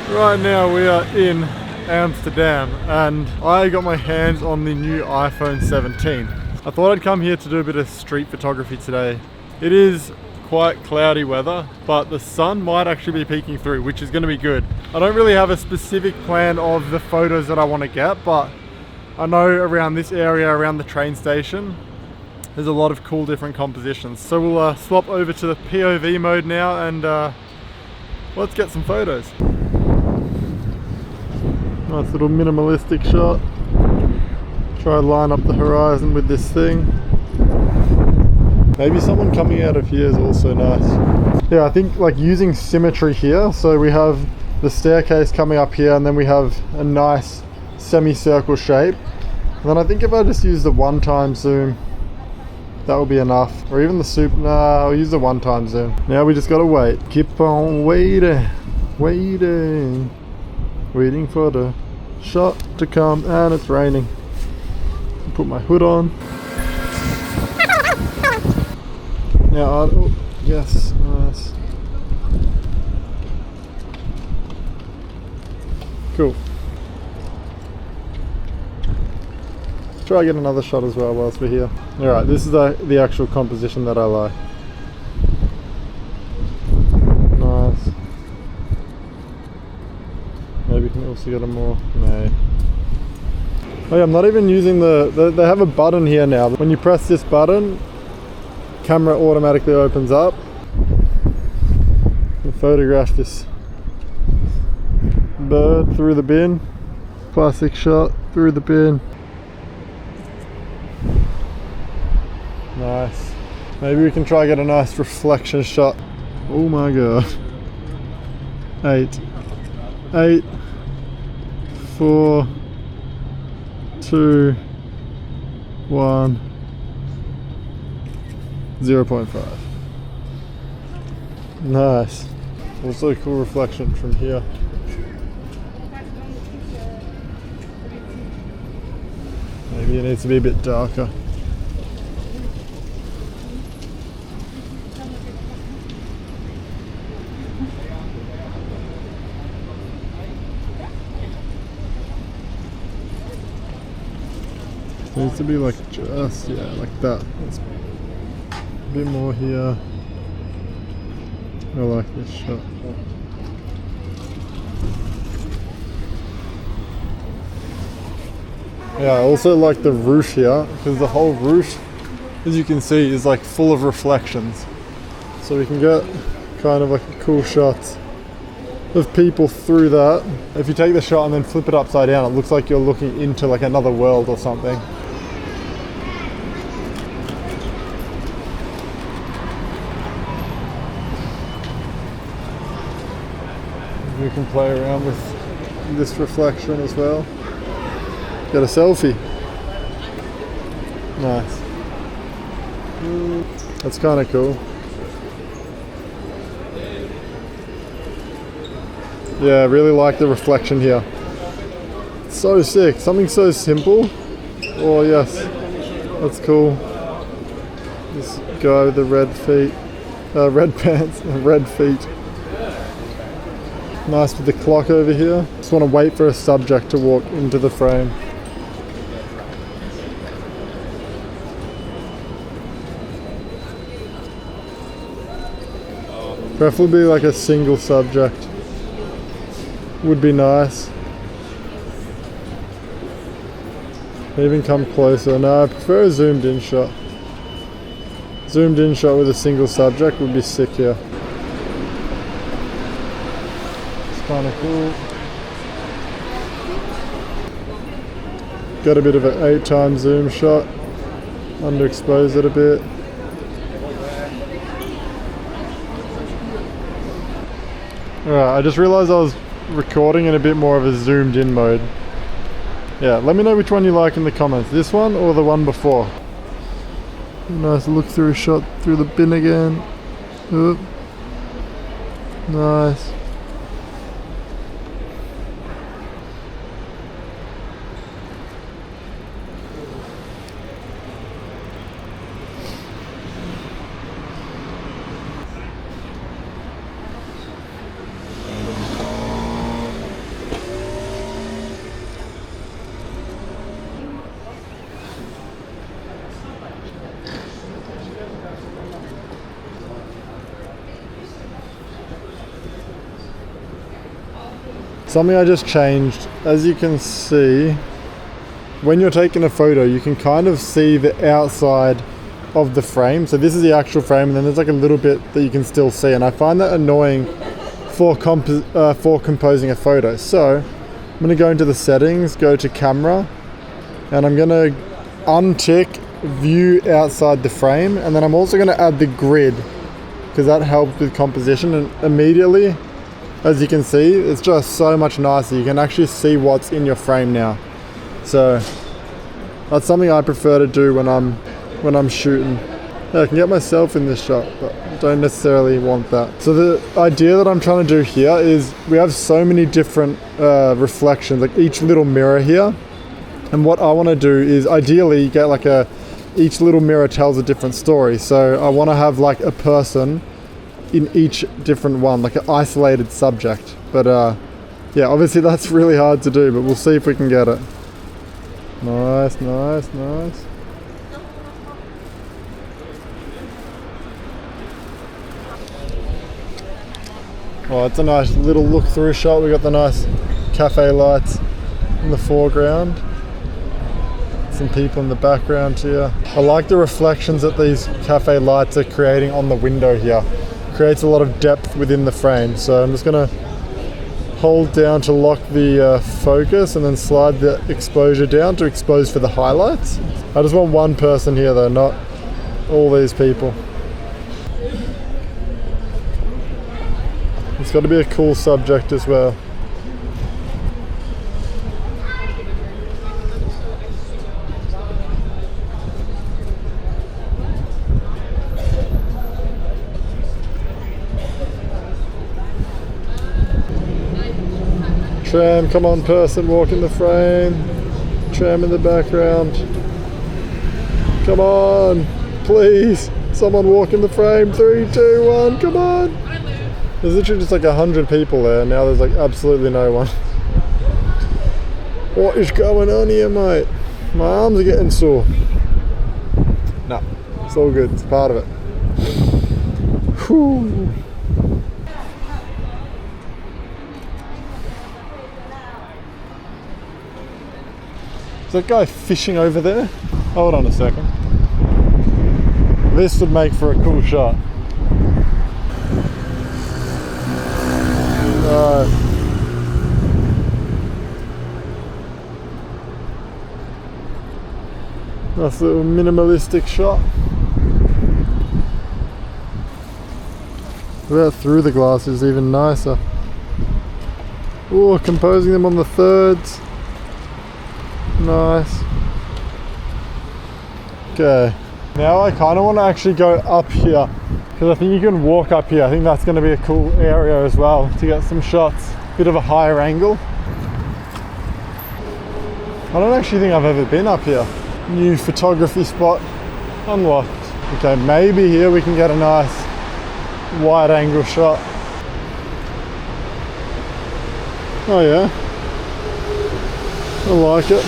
Right now we are in Amsterdam and I got my hands on the new iPhone 17. I thought I'd come here to do a bit of street photography today. It is quite cloudy weather, but the sun might actually be peeking through, which is going to be good. I don't really have a specific plan of the photos that I want to get, but I know around this area, around the train station, there's a lot of cool different compositions. So we'll swap over to the POV mode now and let's get some photos. Nice little minimalistic shot. Try to line up the horizon with this thing. Maybe someone coming out of here is also nice. Yeah, I think like using symmetry here. So we have the staircase coming up here and then we have a nice semicircle shape. And then I think if I just use the one-time zoom, that will be enough. Or even the super, nah, I'll use the one-time zoom. Now we just gotta wait. Keep on waiting, waiting. Waiting for the shot to come, and it's raining. Put my hood on. Now, oh, yes, nice. Cool. Try to get another shot as well whilst we're here. Alright, this is the actual composition that I like. Nice. Maybe we can also get a more, no. Oh yeah, I'm not even using they have a button here now. When you press this button, camera automatically opens up. And photograph this bird through the bin. Classic shot through the bin. Nice. Maybe we can try to get a nice reflection shot. Oh my god. 8, 4, 2, 1, 0.5. Nice. Also a cool reflection from here. Maybe it needs to be a bit darker. It needs to be like just, yeah, like that. It's a bit more here. I like this shot. Yeah, I also like the roof here, because the whole roof, as you can see, is like full of reflections. So we can get kind of like a cool shot of people through that. If you take the shot and then flip it upside down, it looks like you're looking into like another world or something. We can play around with this reflection as well. Get a selfie. Nice. That's kind of cool. Yeah, I really like the reflection here. It's so sick. Something so simple. Oh yes, that's cool. This guy with the red feet, red pants, and red feet. Nice with the clock over here. Just want to wait for a subject to walk into the frame. Preferably like a single subject would be nice. Even come closer. No, I prefer a zoomed in shot. Zoomed in shot with a single subject would be sick here. Kind of cool. Got a bit of an 8x zoom shot. Underexpose it a bit. Alright, I just realized I was recording in a bit more of a zoomed in mode. Yeah, let me know which one you like in the comments. This one or the one before. Nice look through shot through the bin again. Oop. Nice. Something I just changed, as you can see, when you're taking a photo, you can kind of see the outside of the frame. So this is the actual frame, and then there's like a little bit that you can still see, and I find that annoying for composing a photo. So I'm going to go into the settings, go to camera, and I'm going to untick view outside the frame, and then I'm also going to add the grid because that helps with composition, and immediately, as you can see, it's just so much nicer. You can actually see what's in your frame now. So that's something I prefer to do when I'm shooting. Yeah, I can get myself in this shot, but I don't necessarily want that. So the idea that I'm trying to do here is we have so many different reflections, like each little mirror here. And what I want to do is ideally get like each little mirror tells a different story. So I want to have like a person in each different one, like an isolated subject. But yeah, obviously that's really hard to do, but we'll see if we can get it. Nice, nice, nice. Oh, it's a nice little look through shot. We got the nice cafe lights in the foreground. Some people in the background here. I like the reflections that these cafe lights are creating on the window here. Creates a lot of depth within the frame. So I'm just gonna hold down to lock the focus and then slide the exposure down to expose for the highlights. I just want one person here though, not all these people. It's got to be a cool subject as well. Tram, come on person, walk in the frame. Tram in the background. Come on, please. Someone walk in the frame. 3, 2, 1, come on. There's literally just like 100 people there. Now there's like absolutely no one. What is going on here, mate? My arms are getting sore. No, it's all good. It's part of it. Whew. Is that guy fishing over there? Hold on a second. This would make for a cool shot. Nice little minimalistic shot. Without through the glass is even nicer. Oh, composing them on the thirds. Nice. Okay. Now I kind of want to actually go up here because I think you can walk up here. I think that's going to be a cool area as well to get some shots. Bit of a higher angle. I don't actually think I've ever been up here. New photography spot unlocked. Okay, maybe here we can get a nice wide angle shot. Oh yeah, I like it.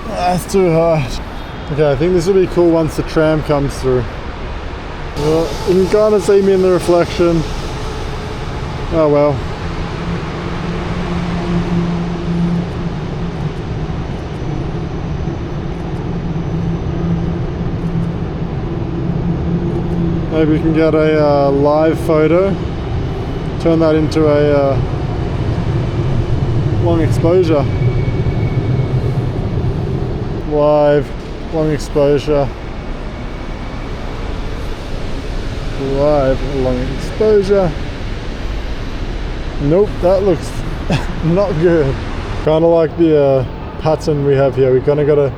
That's too hard. Okay, I think this will be cool once the tram comes through. Well, you can kind of see me in the reflection. Oh well. Maybe we can get a live photo, turn that into a long exposure. Live, long exposure. Live, long exposure. Nope, that looks not good. Kind of like the pattern we have here. We kind of got a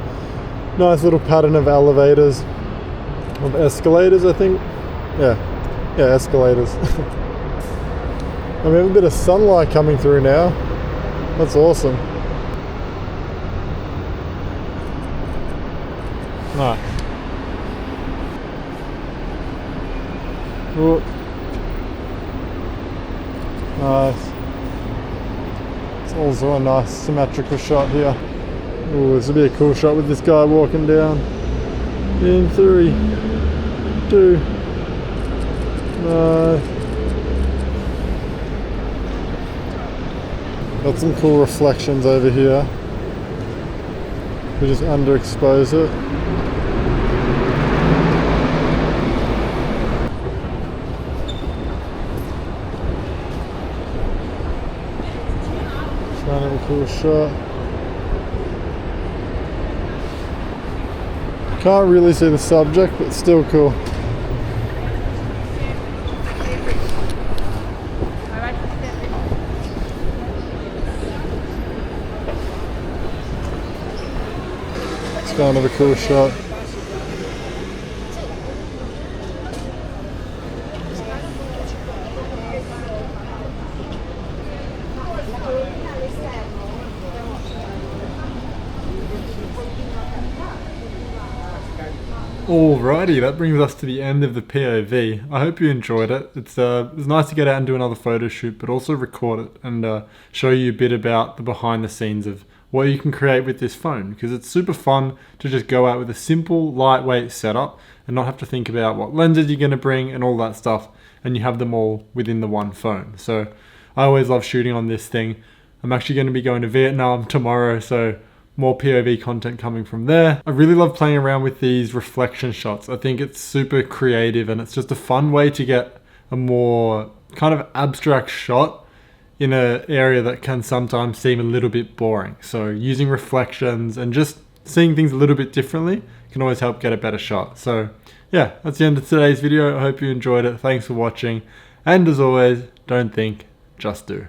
nice little pattern of elevators, of escalators, I think. Yeah, escalators. And we have a bit of sunlight coming through now. That's awesome. Nice. Ooh. Nice. It's also a nice symmetrical shot here. Ooh, this would be a cool shot with this guy walking down. In 3, 2. Got some cool reflections over here. We just underexpose it. Kind of a cool shot. Can't really see the subject, but still cool. It's kind of a cool shot. Alrighty, that brings us to the end of the POV. I hope you enjoyed it. It's nice to get out and do another photo shoot, but also record it and show you a bit about the behind the scenes of what you can create with this phone, because it's super fun to just go out with a simple, lightweight setup and not have to think about what lenses you're going to bring and all that stuff, and you have them all within the one phone. So I always love shooting on this thing. I'm actually going to be going to Vietnam tomorrow, so more POV content coming from there. I really love playing around with these reflection shots. I think it's super creative and it's just a fun way to get a more kind of abstract shot in an area that can sometimes seem a little bit boring. So using reflections and just seeing things a little bit differently can always help get a better shot. So yeah, that's the end of today's video. I hope you enjoyed it. Thanks for watching. And as always, don't think, just do.